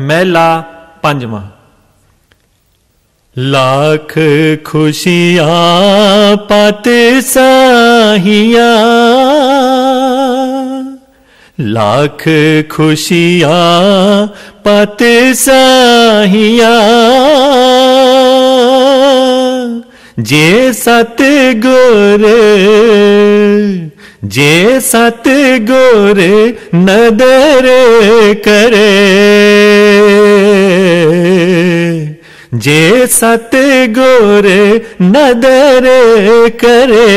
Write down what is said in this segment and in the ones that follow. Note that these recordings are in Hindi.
महला पंजवां। लाख खुशियां पत साहिया, लाख खुशियां पत साहिया, जे सतगुर जे सतगुर नदर करे, जे सतगुर नदर करे,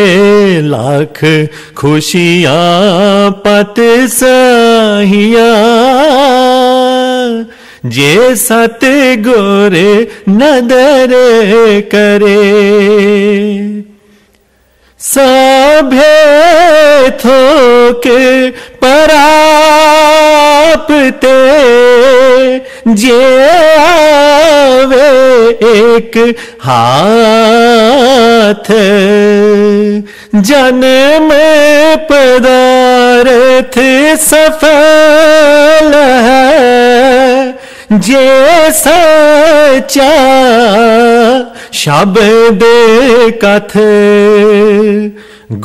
लाख खुशियां पत साहिया, जे सतगुर नदर करे। सभे थोक परापते, जे आवे एक हाथ, जन्म पदार्थ सफल है, जे सच्चा शब्द कथ,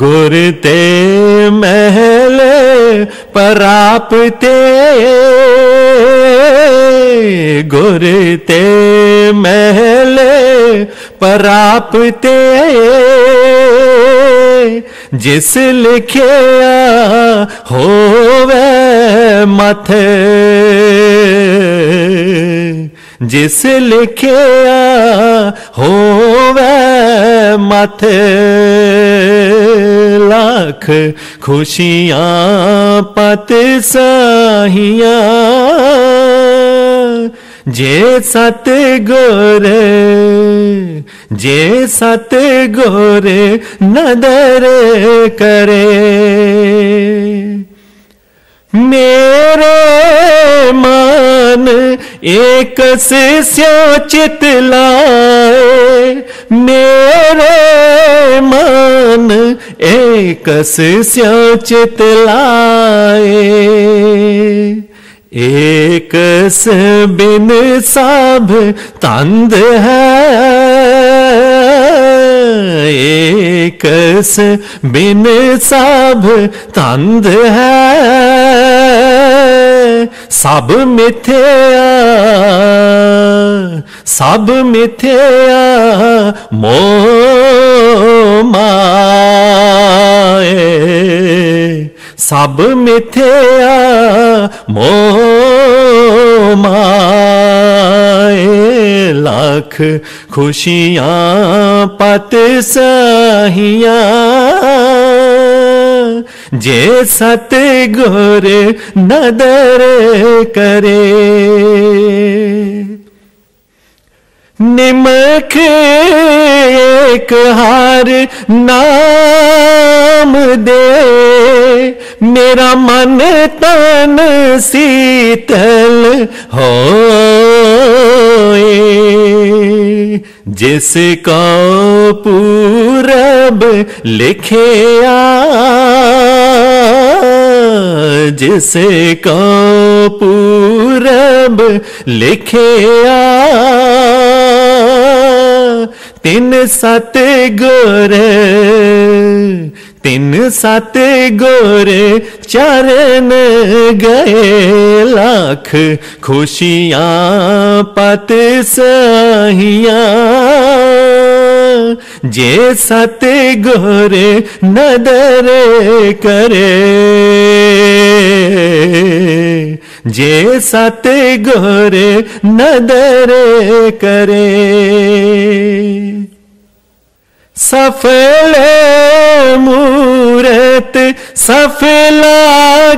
गुर ते महल परापते, गुर ते महल परापते, जिस लिखिया होवे मथ, जिस लिखिया होवे मथ, लाख खुशियां पत साहिया, जे सतगुर जे सतगुर नदर करे। मेरे मन एक स्यो चित लाए, मेरे मन एक स्यो चित लाए, एक बिन सब तंद है, एक बिन सब तंद है, सब मिथ्या सब मिथ्या मोह माए, सब मिथ्या मोह माए, लाख खुशियां पत साहिया, जे सतगुर नदर करे। निमख एक हार नाम दे, मेरा मन तन शीतल होए, जिसका पूरब लिखिया, जिसका पूरब लिखिया, तिन सतगुर तिन सतगुर चरण गए, लाख खुशियां पत साहिया, जे सतगुर नदर करे, जे सतगुर नदर करे। सफल मूरत सफला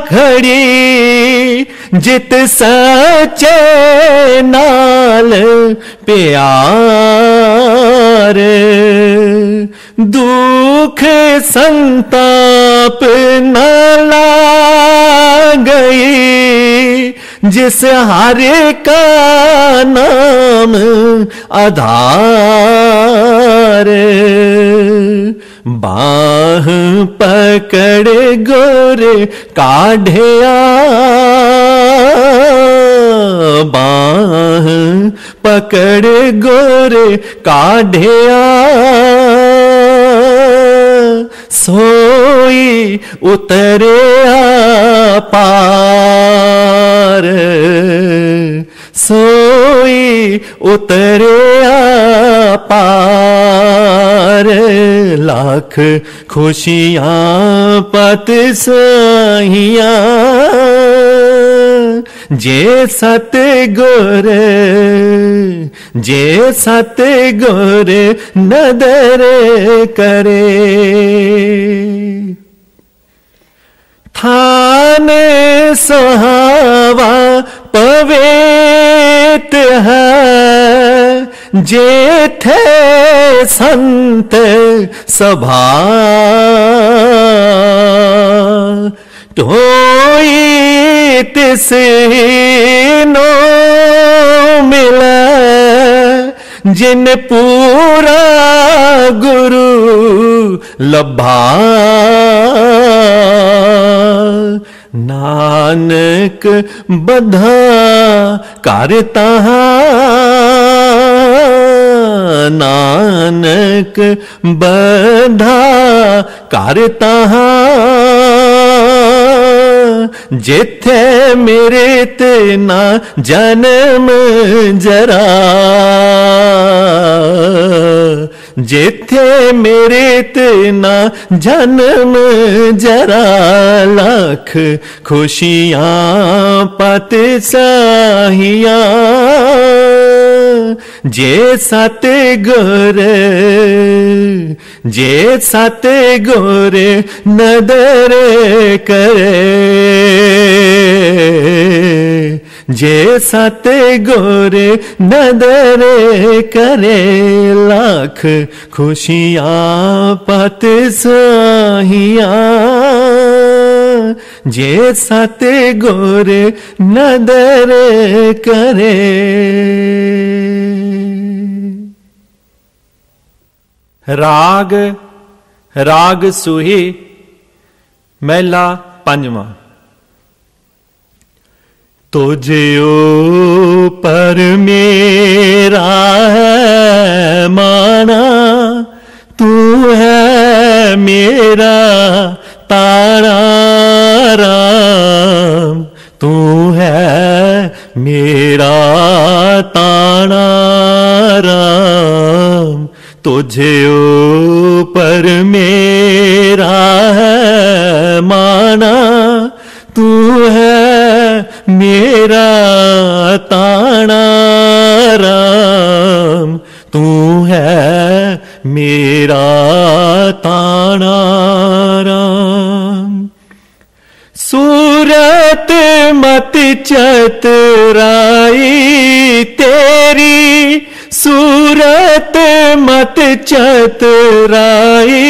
खड़ी, जित सच्चे नाल प्यार, दुख संताप न लागई, जिस हर का नाम आधार, बाह पकड़ गोर काढ़िया, बाह पकड़ गोरे काढ़िया सोई उतरे पार सोई उतरे पार लाख खुशियां पत सहियां जे सतगुर नदर करे थान सुहावा पवित है जेठे संत सभा टोई तिसे नो मिला जिन पूरा गुरु लभा नानक बधा करता नानक बधा करता जिथे मेरे तेना जन्म जरा जिथे मेरे तेना जन्म जरा लाख खुशियां पत साहियां जे सतगुर नदर करे जे सतगुर नदर करे लाख खुशियां पत साहियां जे सतगुर नदर करे। राग सुही महला पंजवां। तुझो पर मेरा है माना तू है मेरा तारा राम तू है मेरा तारा राम तुझे पर मेरा है माना तू है मेरा ताना राम तू है मेरा ताना राम। सूरत मत चतुराई तेरी सूरत मत चतुराई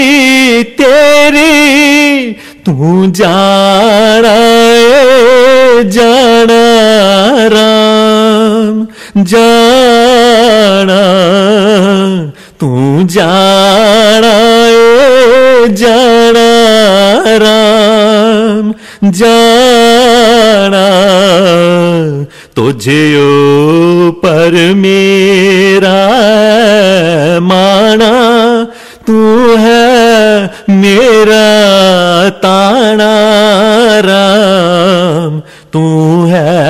तेरी तू जाना जाना राम जाना तू जाना जाना राम जाना तुझे पर मेरा माना तू है मेरा ताना राम तू है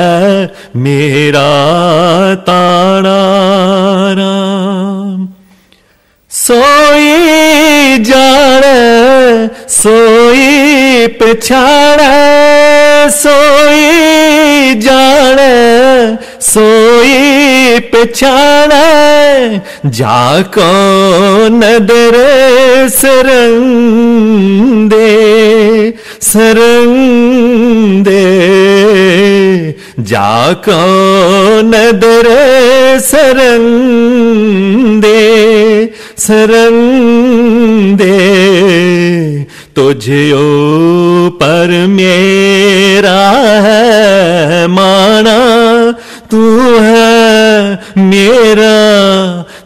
मेरा ताना राम। सोई जाने सोई पछाड़े सोई जाने सोई पछाड़े जाको नदर सरंदे सरंदे जाको नदर सरंदे सरंदे तुझे पर मेरा है माना तू है मेरा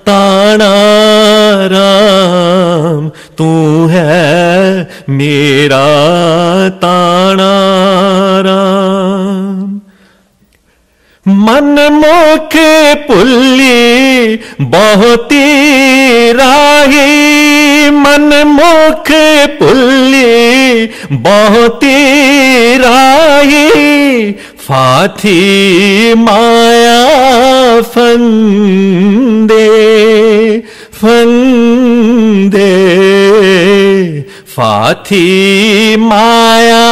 ताना राम तू है मेरा ताना राम। मन मुख पुल्ली बहुती राही, मन मुख पुल्ली बहुती राही, फाथी माया फंदे फंदे, फाथी माया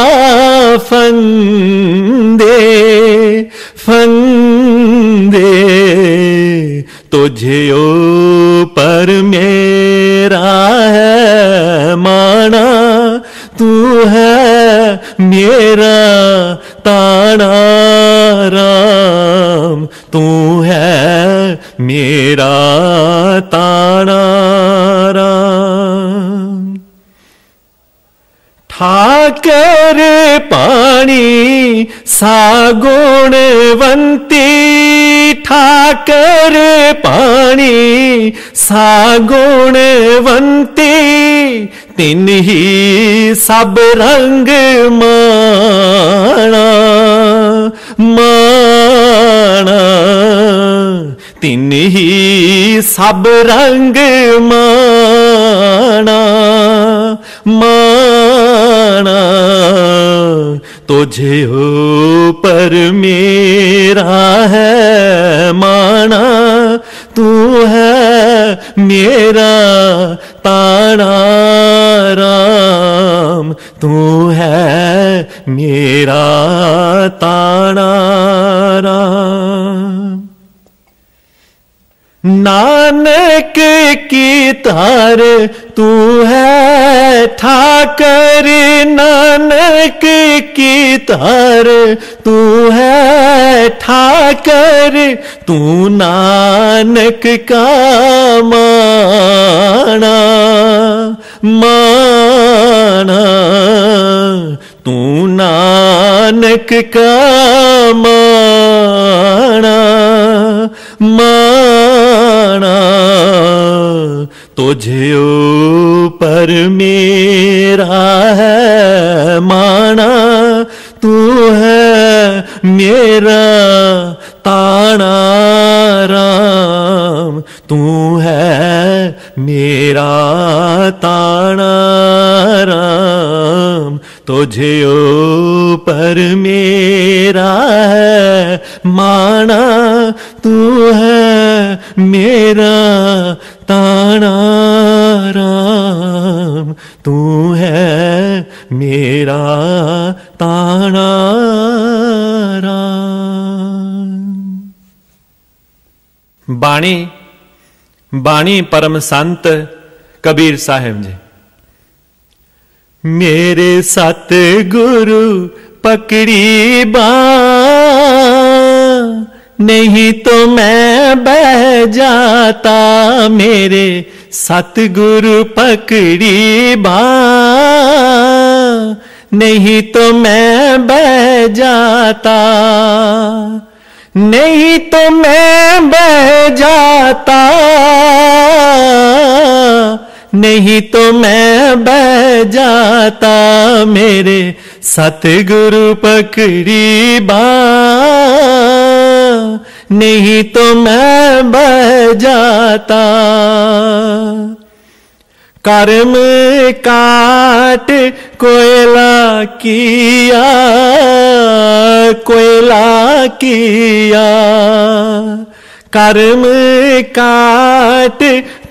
फंदे फंदे, तुझे ऊपर मेरा है माना, तू है मेरा ताना राम, तू है मेरा ताना राम। ठाकर पानी सागुणवंती, ठाकर पानी सागुणवंती, तिन्ही सब रंग माना माना, तिन्ही सब रंग माना माना, तुझे ऊपर मेरा है माना, तू है मेरा ताना राम, तू है मेरा ताना राम। नानक की तार तू है ठाकर, नानक की तार तू है ठाकर, तू नानक का माना माना, तू नानक का माना माना, तुझे ऊपर मेरा है माना, तू है मेरा ताना राम, तू है मेरा ताना राम, तुझे ऊपर मेरा है माना, तू है मेरा ताना राम, तू है मेरा ताना राम। बाणी बाणी परम संत कबीर साहिब जी। मेरे सतगुरु पकड़ी बाँ, नहीं तो मैं बह जाता, मेरे सतगुरु पकड़ी बाँ, नहीं तो मैं बह जाता, नहीं तो मैं बह जाता, नहीं तो मैं बह जाता, मेरे सतगुरु पकड़ी बाँ, नहीं तो मैं बह जाता। कर्म काट कोयला किया, कोयला किया, कर्म काट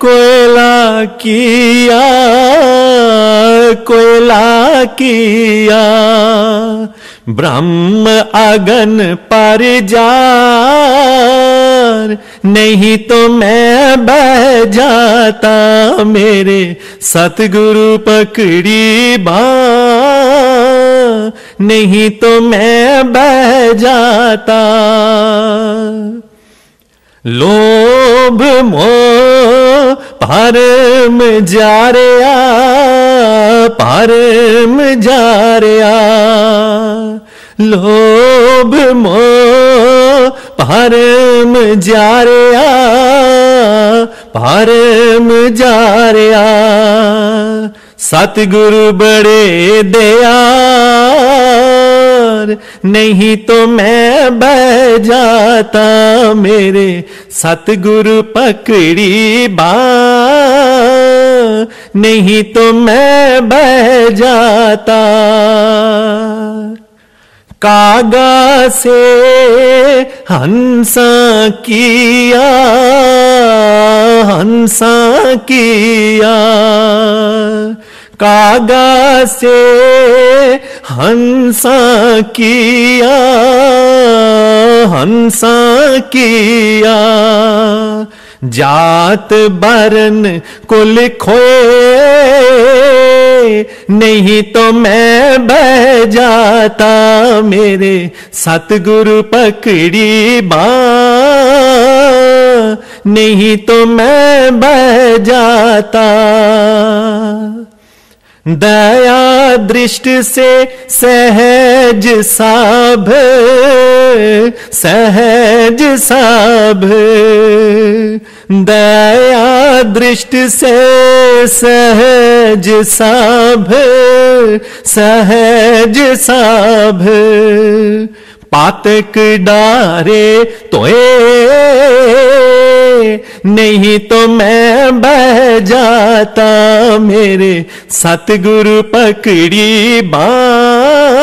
कोयला किया, कोयला किया, ब्रह्म अगन पर जार, नहीं तो मैं बह जाता, मेरे सतगुरु पकड़ी बाँ, नहीं तो मैं बह जाता। लोभ मोह परम जा रहा, परम जा रहा, लोभ मोह परम जा रहा, परम जा रहा, सतगुरु बड़े दयाल, नहीं तो मैं बह जाता मेरे सतगुरु पकड़ी बाँह, नहीं तो मैं बह जाता। कागा से हंसा किया, हंसा किया, कागा से हंसा किया, हंसा किया, जात बरन कुल खोए, नहीं तो मैं बह जाता मेरे सतगुरु पकड़ी बाँह, नहीं तो मैं बह जाता। दया दृष्टि से सहज साभ, सहज साभ, दया दृष्टि से सहज साभ, सहज साभ, पातक डारे तोए, नहीं तो मैं बह जाता मेरे सतगुरु पकड़ी बाँह,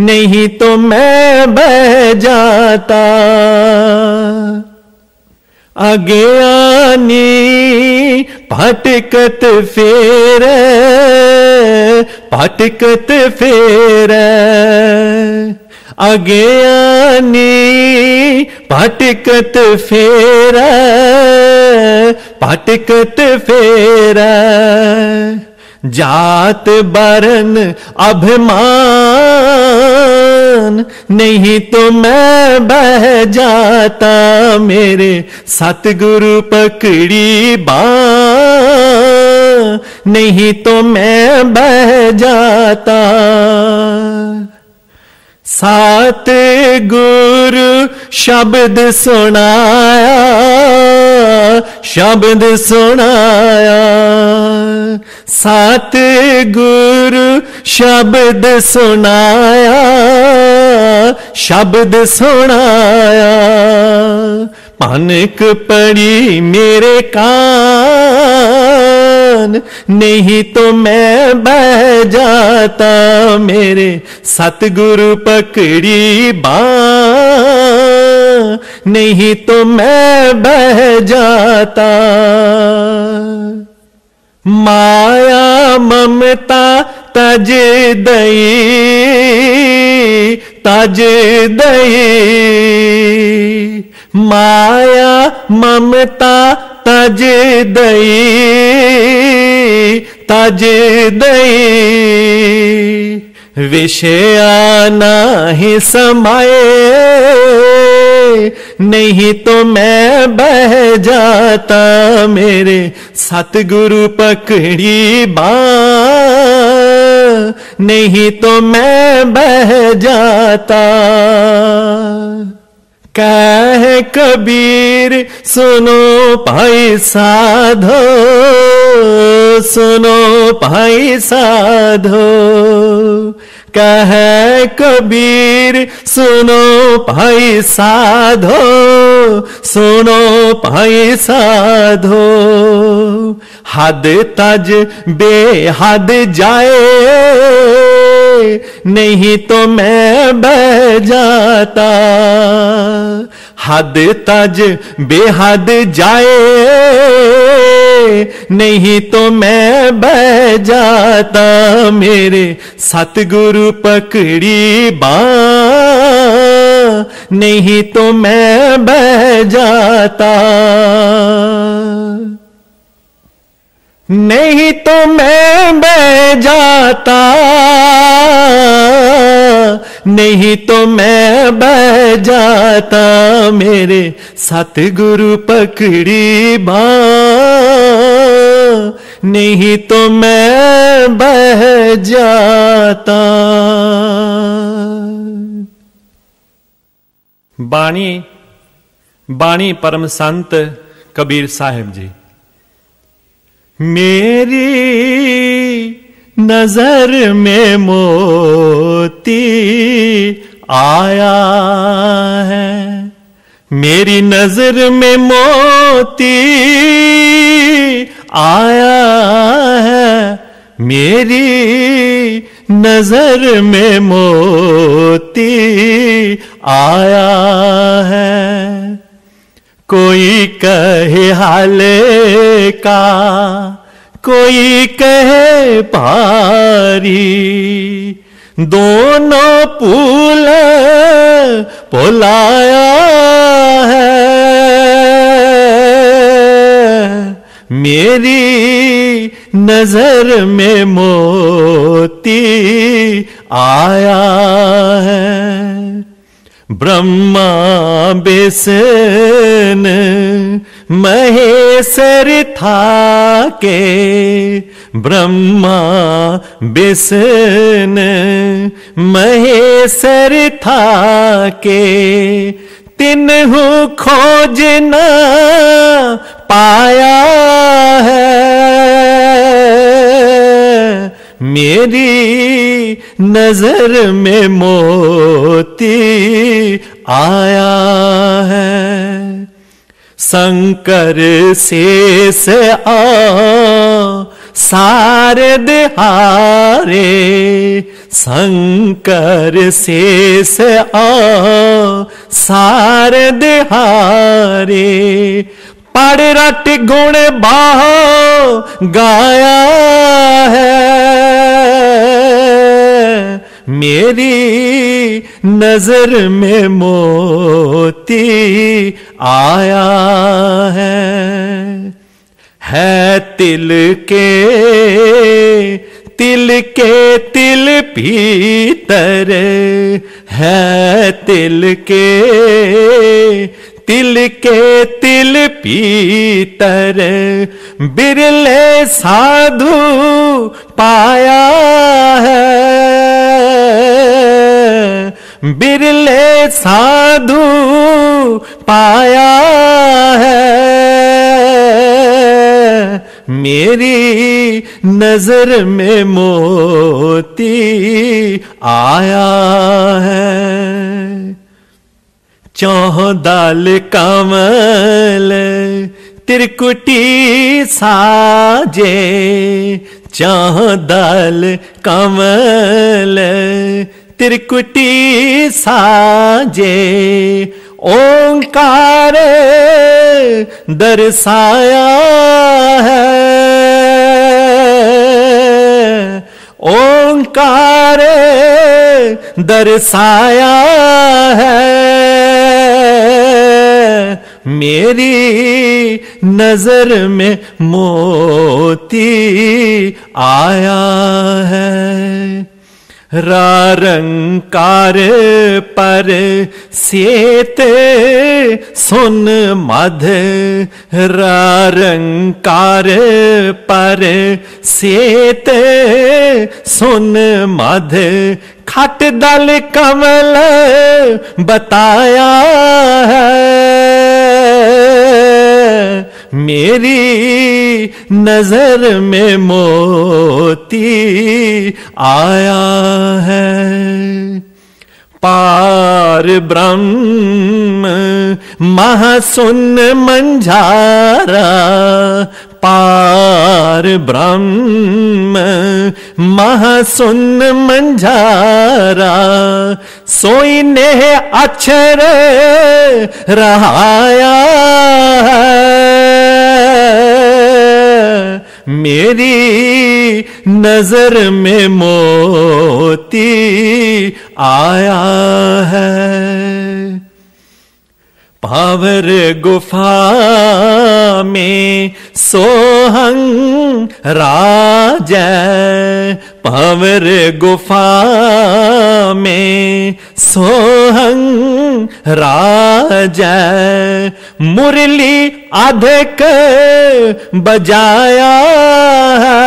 नहीं तो मैं बह जाता। अज्ञानी भटकत फेर, भटकत फेर, अज्ञानी भटकत फेर, भटकत फेर, जात बरन अभिमान, नहीं तो मैं बह जाता मेरे सतगुरु पकड़ी बाँह, नहीं तो मैं बह जाता। सात गुरु शब्द सुनाया, शब्द सुनाया, सात गुरु शब्द सुनाया, शब्द सुनाया, पनक पड़ी मेरे कान, नहीं तो मैं बह जाता मेरे सतगुरु पकड़ी बाँह, नहीं तो मैं बह जाता। माया ममता तज दई, तज दई, माया ममता तज दई, तज दई, विषया नाही समाये, नहीं तो मैं बह जाता मेरे सतगुरु पकड़ी बाँह, नहीं तो मैं बह जाता। कह कबीर सुनो भाई साधो, सुनो भाई साधो, कह कबीर सुनो भाई साधो, सुनो भाई साधो, हद तज बेहद जाए, नहीं तो मैं बह जाता। हद तज बेहद जाए, नहीं तो मैं बह जाता मेरे सतगुरु पकड़ी बाँह, नहीं तो मैं बह जाता। नहीं तो मैं बह जाता, नहीं तो मैं बह जाता मेरे सतगुरु पकड़ी बाँह, नहीं तो मैं बह जाता। बाणी बाणी परम संत कबीर साहिब जी। मेरी नजर में मोती आया है, मेरी नजर में मोती आया है, मेरी नजर में मोती आया है। कोई कहे हाले का, कोई कहे पारी, दोनों पुल पुलाया है, मेरी नजर में मोती आया है। ब्रह्मा बेसन महेश्वर था के, ब्रह्मा बेसन महेश्वर था के, तिन्हु खोज न पाया है, मेरी नजर में मोती आया है। शंकर शेष शारद हारे, शंकर शेष शारद हारे, पढ़ रट गुण बाहो गाया है, मेरी नजर में मोती आया है। तिल के तिल पीतर है, तिल के तिल पीतर, बिरले साधु पाया है, बिरले साधु पाया है, मेरी नजर में मोती आया है। चौदल कमल त्रिकुटी साजे, चौदल कमल त्रिकुटी साजे, ओंकार दर्शाया है, ओंकार दर्शाया है, मेरी नजर में मोती आया है। रारंकार पर सेत सुन मध, रारंकार पर सेत सुन मध, खट दल कमल बताया है, मेरी नजर में मोती आया है। पार ब्रह्म महासुन मंझारा, पार ब्रह्म महासुन मंझारा, सोई ने अक्षर रहाया है, मेरी नजर में मोती आया है। पावर गुफा में सोहंग राजा, पावर गुफा में सोहंग राजा, मुरली अधिक बजाया है,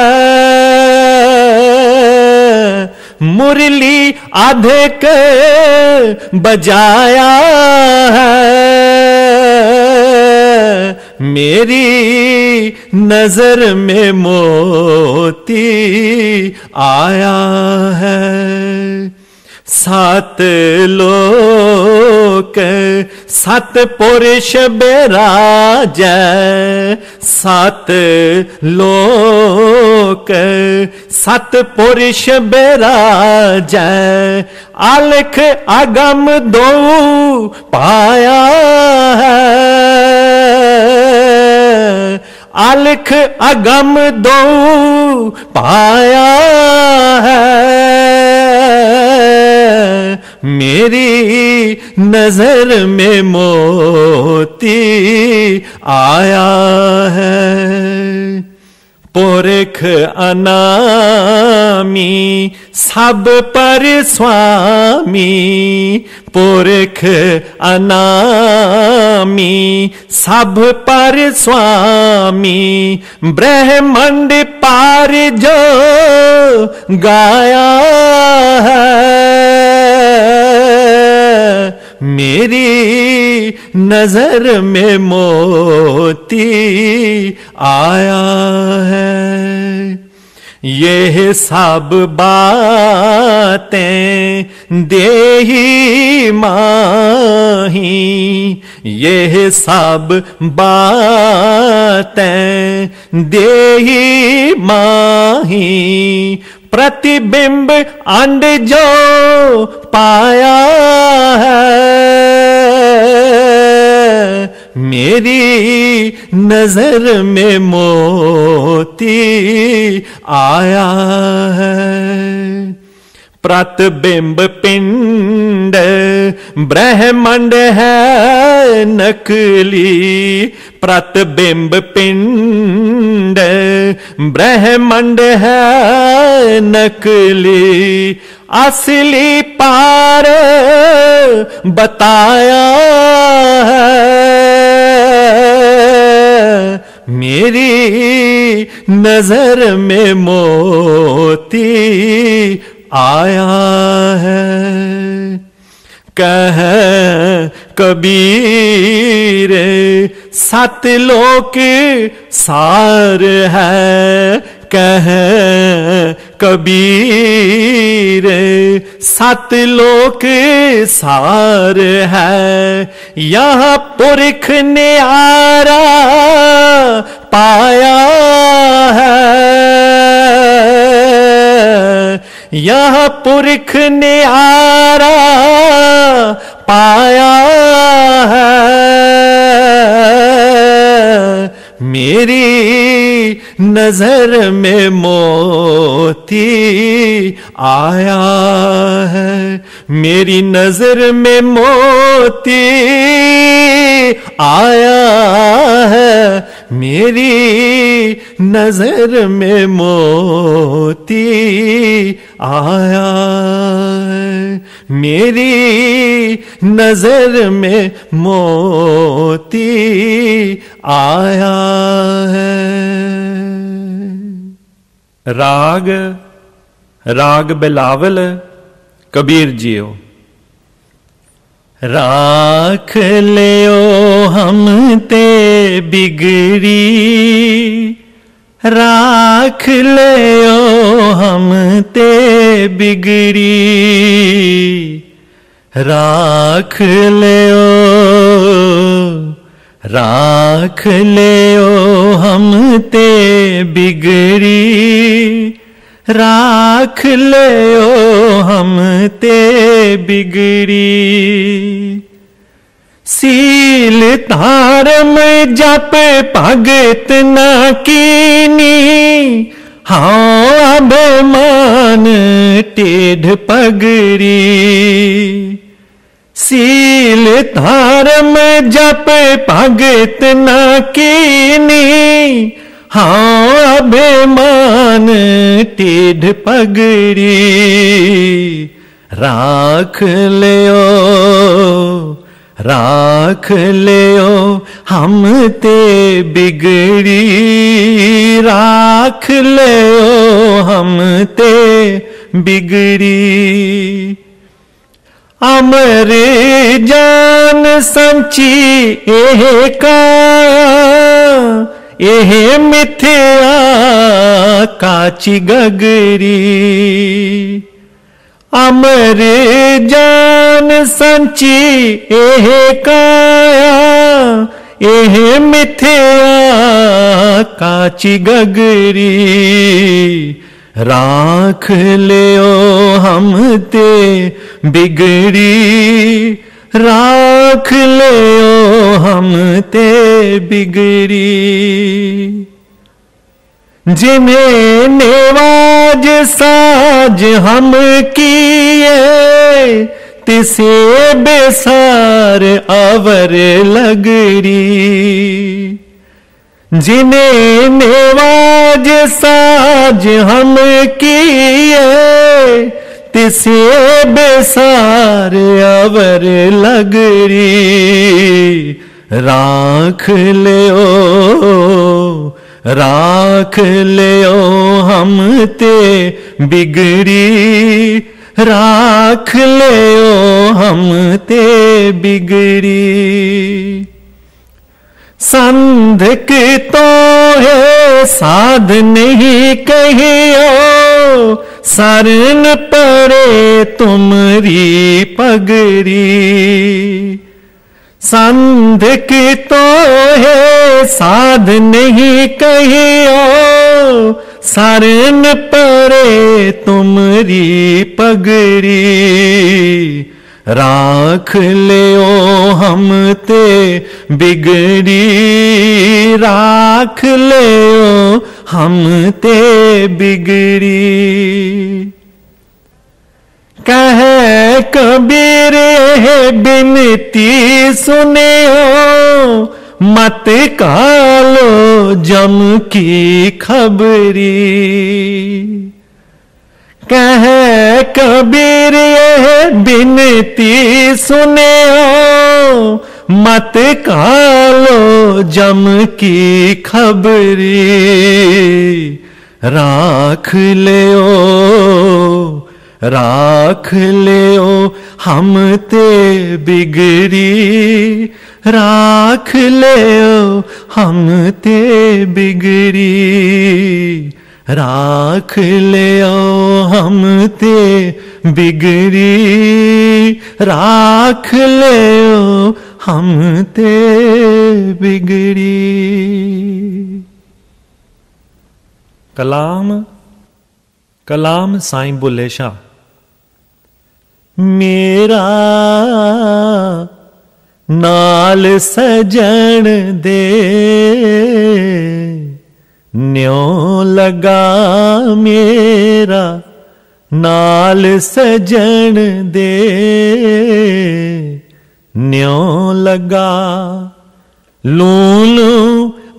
मुरली अधिक बजाया है, मेरी नजर में मोती आया है। सात लोक सात पुरुष बिराज, सात लोक सात पुरुष बिराज, अलख अगम दो पाया है। अलख अगम दो पाया है। मेरी नजर में मोती आया है। पुरख अनामी सब पर स्वामी, पुरख अनामी सब पर स्वामी, ब्रह्मंड पार जो गाया है। मेरी नजर में मोती आया है। ये सब बातें देही माही, ये सब बातें देही माही, प्रतिबिंब अंड जो पाया है। मेरी नजर में मोती आया है। प्रतिबिंब पिंड ब्रह्मांड है नकली, प्रतिबिंब पिंड ब्रह्मांड है नकली, असली पार बताया है। मेरी नजर में मोती आया है। कह कबीर सत लोक सार है, कह कबीर सत लोक सार है। यह पुरख न्यारा पाया है। यह पुरख न्यारा पाया है। मेरी नजर में मोती आया है। मेरी नजर में मोती आया है। मेरी नजर में मोती आया है। मेरी नजर में मोती आया है। राग राग बिलावल कबीर जियो। राख लियो हम ते बिगड़ी, राख लियो हम ते बिगड़ी, राख लियो, राख लियो हम ते बिगड़ी, राख लियो हम ते बिगड़ी। सील तारम जप भगत न कीनी, हाँ अभिमान टेढ़ पगड़ी। सील तारम जप भगत न कीनी, हाँ अभिमान टेढ़ पगड़ी। राख लियो, राख लियो हम ते बिगड़ी, राख लियो हम ते बिगड़ी। अमर जान संची एह काया, एह मिथ्या काची गगरी। अमर जान संची एह काया, एह मिथ्या काची गगरी। राख लियो हम ते बिगड़ी, राख लियो हम ते बिगड़ी। जिन्हें नेवाज साज हम किए, तिसे बेसार अवर लगड़ी। जिन्हें नेवाज साज हम किए, तिसे बेसार अवर लगड़ी। राख लियो, राख लियो हम ते बिगड़ी, राख लियो हम ते बिगड़ी। संधक तो है साध नहीं कहियो, शरण परे तुमरी पगड़ी। संधक तो है साध नहीं कहियो, शरण परे तुमरी पगड़ी। राख लियो हम ते बिगड़ी, राख लियो हम ते बिगड़ी। कह कबीर बिनती सुनियो, मत कालो जम की खबरी। कह कबीर बिनती सुनियो, मत कालो जम की खबरी। राख लियो, राख लियो हम ते बिगड़ी, राख लियो हम ते बिगड़ी। राख लियो हम ते बिगड़ी, राख लियो हम ते बिगड़ी। कलाम कलाम साईं बुल्ले शाह। मेरा नाल सजन दे, न्यों लगा मेरा नाल सजन दे, न्यों लगा। लूलू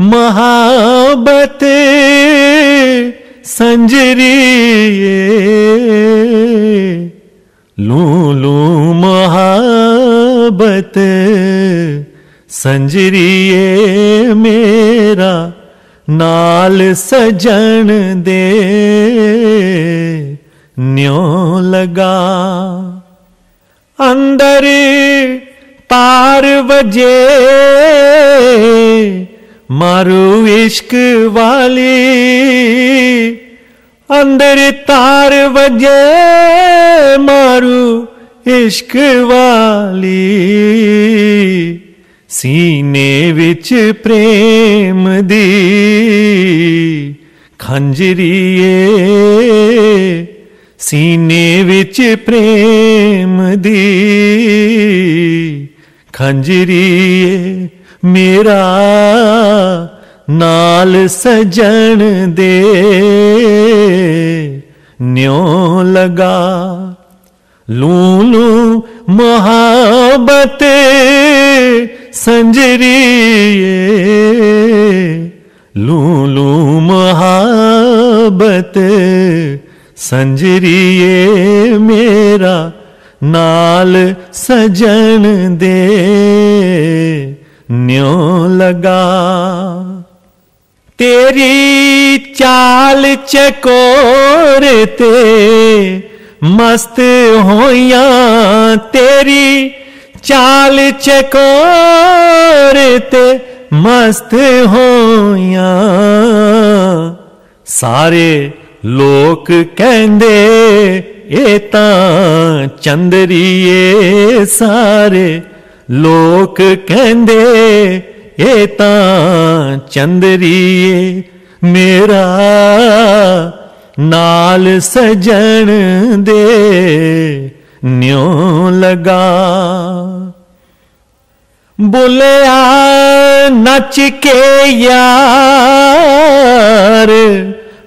महाबत संजरिए, लूलू महाबत संजरिए मेरा नाल सजन दे, न्यों लगा। अंदर तार वजे मारू इश्क वाली, अंदर तार वजे मारू इश्क वाली। सीने विच प्रेम दी खंजरीए, सीने विच प्रेम दी खंजरीए मेरा नाल सजन दे, न्यों लगा। लूलू मोहब्बत संजरिए, लूलू मोहब्बत संजरिए मेरा नाल सजन दे, न्यों लगा। तेरी चाल चकोर ते मस्त होया, तेरी चाल चकोर ते मस्त होया। सारे लोक कहंदे ए तां चंदरीए, सारे लोक कहंदे ए तां चंदरीए। मेरा नाल सजन दे न्यों लगा। बोलिया नच के यार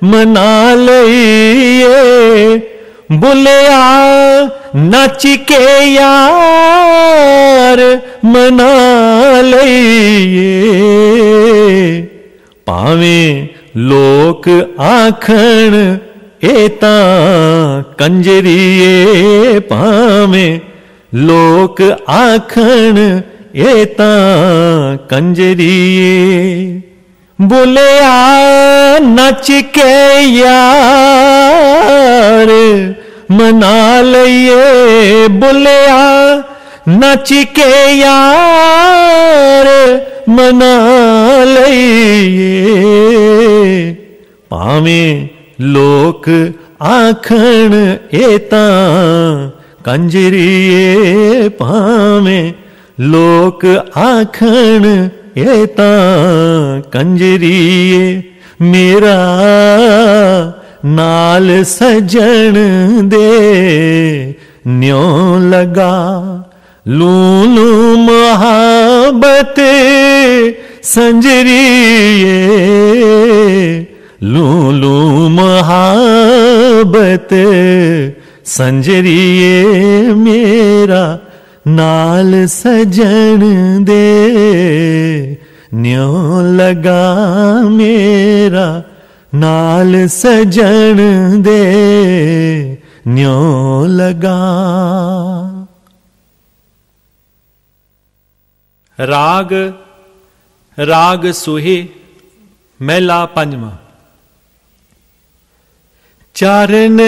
मना लईए, बोलिया नच के यार मना लईए। भावें लोक आखण ए तां कंजरीए, भावें लोक आखण ए तां कंजरीए। बोलिया नच के यार मना लईए, बोलिया नच के यार मना लईए। भावें लोक आखण ए तां कंजरीए, भावें लोक आखण ए तां कंजरीए। मेरा नाल सजन दे न्यों लगा। लूलू मोहब्बत संजरीए, लूलू मोहब्बत संजरीए। मेरा नाल सजन दे न्यों लगा, मेरा नाल सजन दे न्यों लगा। राग राग सुहे महला पंजवा। चरण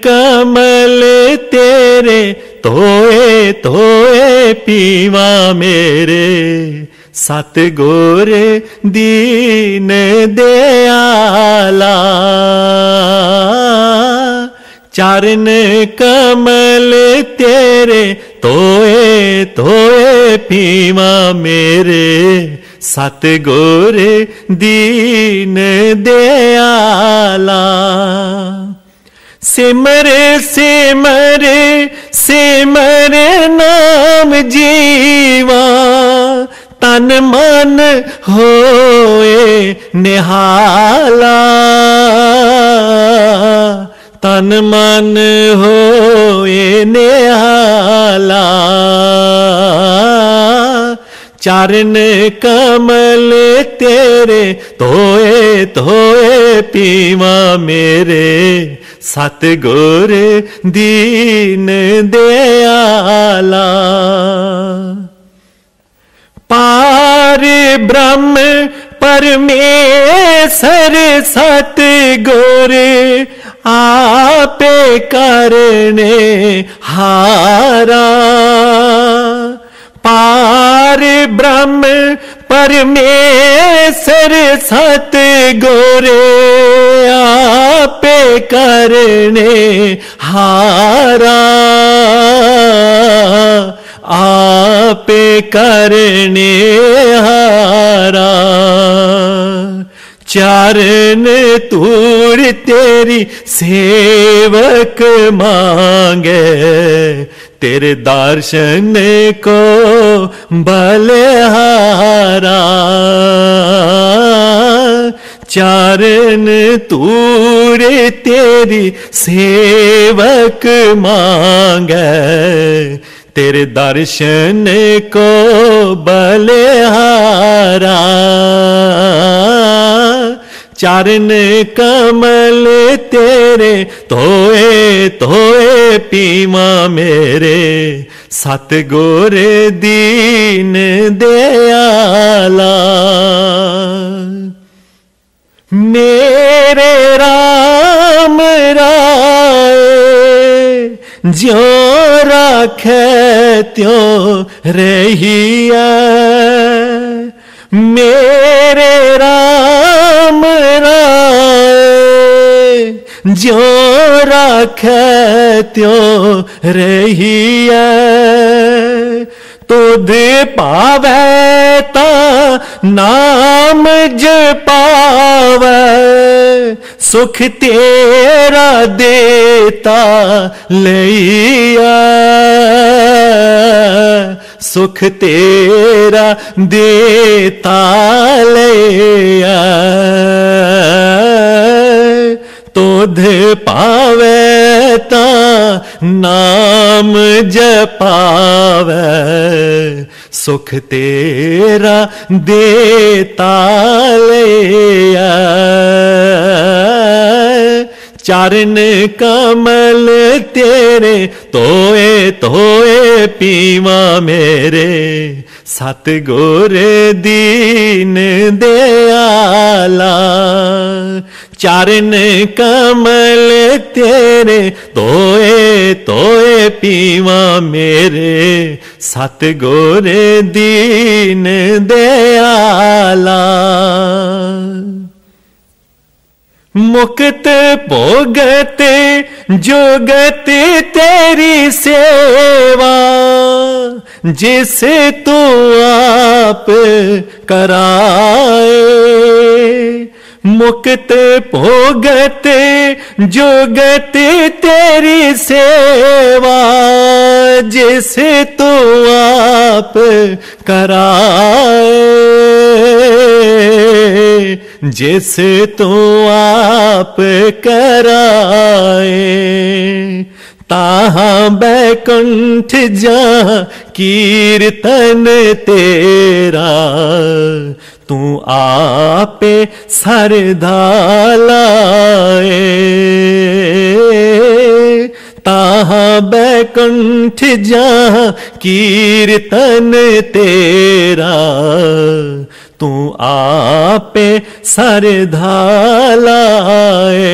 कमल तेरे धोए धोए पीवा मेरे, सतगुर दीन दयाला। चरण कमल तेरे धोए धोए पीवा मेरे, सतगुर दीन दयाला। सिमर सिमर सिमर नाम जीवा, तन मन होए निहाला। तन मन होए निहाला। चरण कमल तेरे धोए धोए पीवा मेरे, सतगुर दीन दयाला। पार ब्रह्म परमेश्वर सतगुर आपे करने हारा। पार ब्रह्म परमेश्वर सतगुर आपे करने हारा। आपे करने हारा। चरण तूर तेरी सेवक मांगे, तेरे दर्शन को बलिहारा। चरण तूर तेरी सेवक मांगे, तेरे दर्शन को बलिहारा। चरण कमल तेरे धोए धोए पीवा मेरे, सतगुर दीन दयाला। मेरे राम राय ज्यों राखे त्यों रहिया, मेरे राम राय जो राखे त्यों रहिए तुध पावे ता नाम जपावे सुख तेरा देता लैया सुख तेरा देता लैया तुध पावे ता नाम जपावे सुख तेरा देता लैया चरण कमल तेरे तोए तोए पीवा मेरे सतगुर दीन दयाला चरण कमल तेरे तोए तोए पीवा मेरे सतगुर दीन दयाला मुक्त भोगत जोगत तेरी सेवा जिसे तू आप कराए मुक्त भोगत जोगत तेरी सेवा जिसे तू आप कराए जिस तू आप कराए ताहाँ बैकुंठ जा कीर्तन तेरा तू आपे सरधा लाए ताहाँ बैकुंठ जा कीर्तन तेरा तू आपे सरधा लाए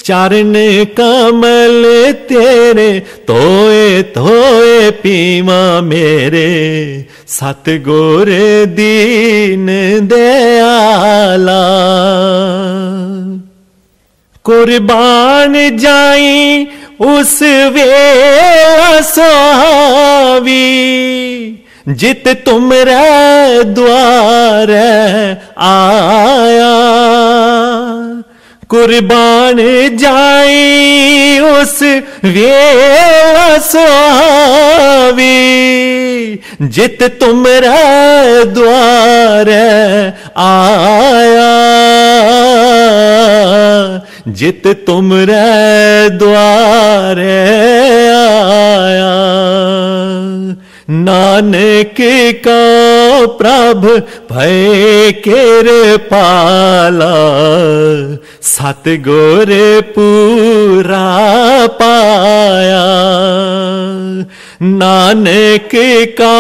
चरण कमल तेरे तोए तोए पीवा मेरे सतगुर दीन दयाला कुर्बान जाई उस वेला सुहावी जित तुमरे द्वार आया कुर्बान जाई उस वेला सुहावी जित तुमरे द्वार आया जित तुमरे द्वार आया नानक का प्रभ भय कृपाला सतगुर पूरा पाया नानक का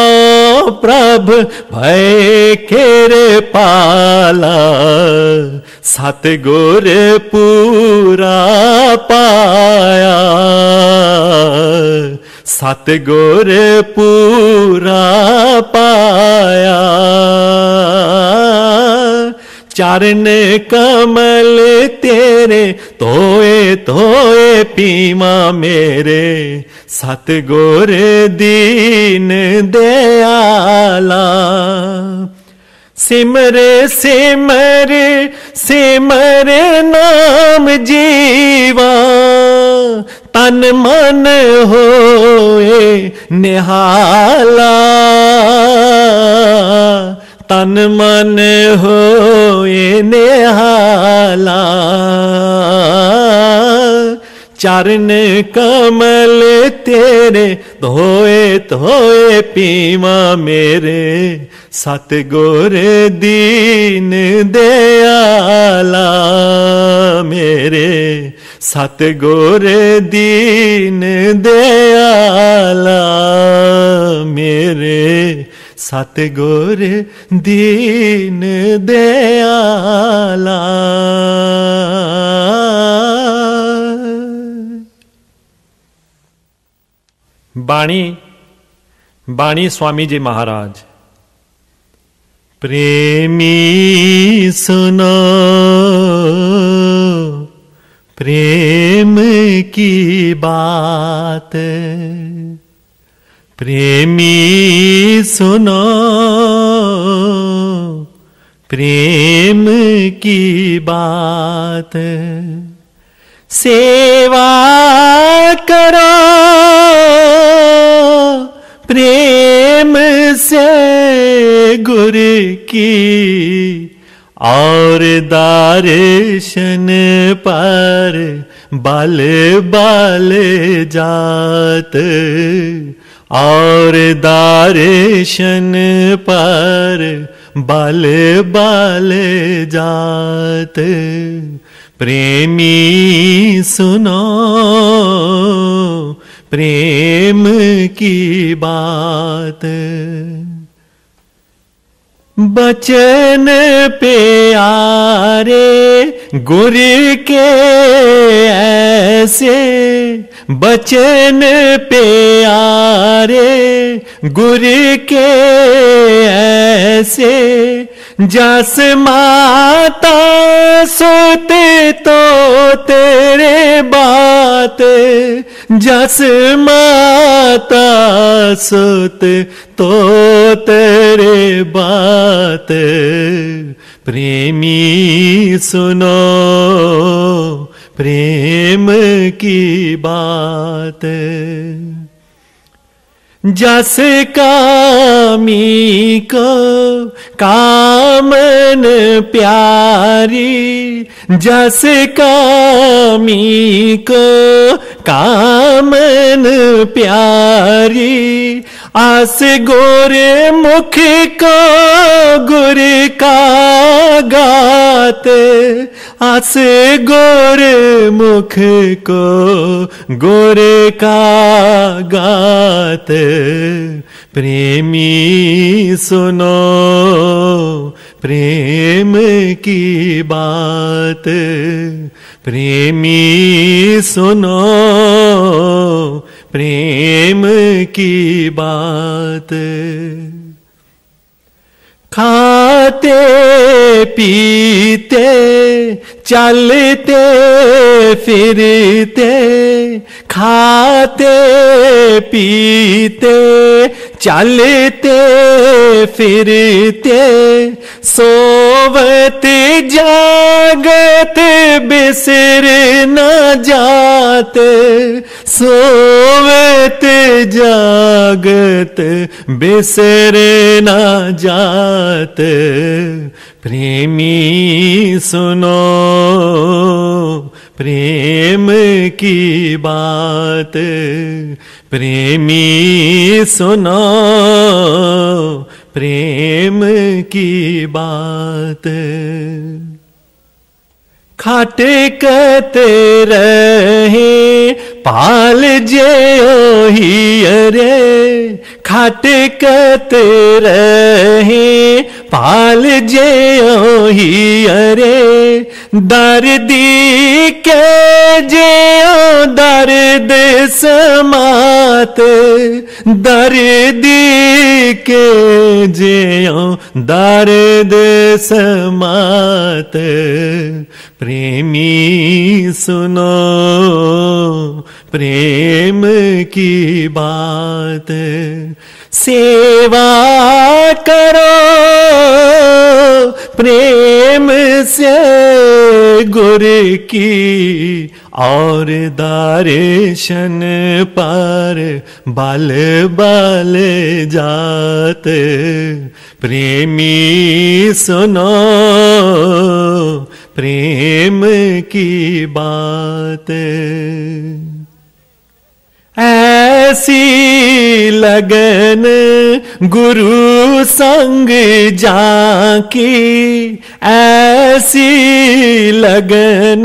प्रभ भय कृपाला सतगुर पूरा पाया सतगुर पूरा पाया चरण कमल तेरे तोए तोए पीवा मेरे सतगुर दीन दयाला सिमर सिमर सिमर नाम जीवा तन मन होए निहाला तन मन होए निहाला चरण कमल तेरे धोए धोए पीवा मेरे सतगुर दीन दयाला मेरे सतगुर दीन दयाला मेरे सतगुर दीन दयाला। बाणी बाणी स्वामी जी महाराज। प्रेमी सुनो प्रेम की बात, प्रेमी सुनो प्रेम की बात। सेवा करो प्रेम से गुरु की, और दर्शन पर बल बल जात, और दर्शन पर बल बल जात। प्रेमी सुनो प्रेम की बात। बचन प्यारे गुरु के ऐसे, बचन प्यारे गुरु के ऐसे, जस माता सोते तो तेरे बात, जस माता सोते तो तेरे बात। प्रेमी सुनो प्रेम की बात। जस कामी को कामन प्यारी, जस कामी को कामन प्यारी, आस गोरे मुख को गुर का गात, आस गोरे मुख को गुर का गात। प्रेमी सुनो प्रेम की बात, प्रेमी सुनो प्रेम की बात। खाते पीते चलते फिरते, खाते पीते चलते फिरते, सोवत जागत बिसर न जाते, सोवत जागत बिसर न जात। प्रेमी सुनो प्रेम की बात, प्रेमी सुनो प्रेम की बात। खटकत रहे पाल जे ही अरे, खटकत रहे पाल जे ही अरे, दर्दी के जे दर्द समात, दर्दी के जे दर्द समात। प्रेमी सुनो प्रेम की बात। सेवा करो प्रेम से गुरु की, और दर्शन पर बल बल जात। प्रेमी सुनो प्रेम की बात। ऐसी लगन गुरु संग जाकी, ऐसी लगन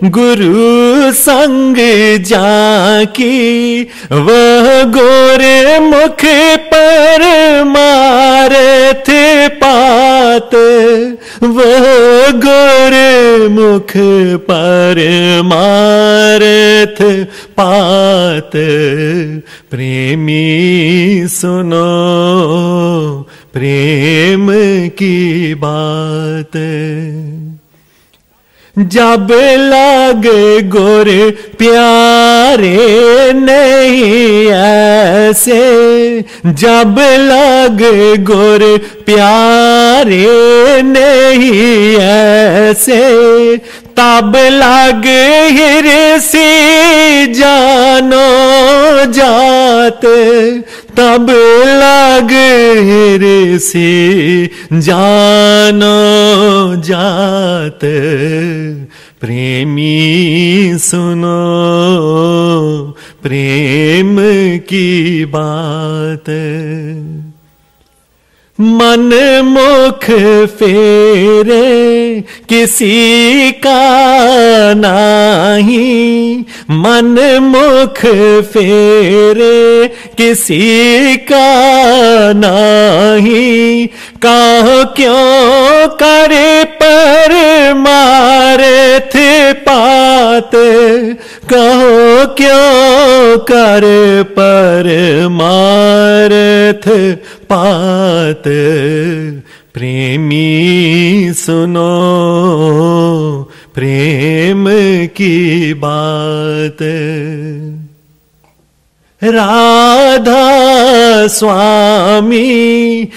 गुरु संग जाकी, वह गोरे मुख पर मारत पात, वह गोरे मुख पर मारत पात। प्रेमी सुनो प्रेम की बात। जब लागे गोरे प्यारे नहीं ऐसे, जब लागे गोरे प्यारे नहीं ऐसे, तब लागे हिरसी जानो जात, तब लागे हिरसी जानो जात। प्रेमी सुनो प्रेम की बात। मन मुख फेरे किसी का नहीं, मन मुख फेरे किसी का नहीं। कहो क्यों करे पर मारे थे पात, कहो क्यों करे पर मारे थे पात। प्रेमी सुनो प्रेम की बात। राधा स्वामी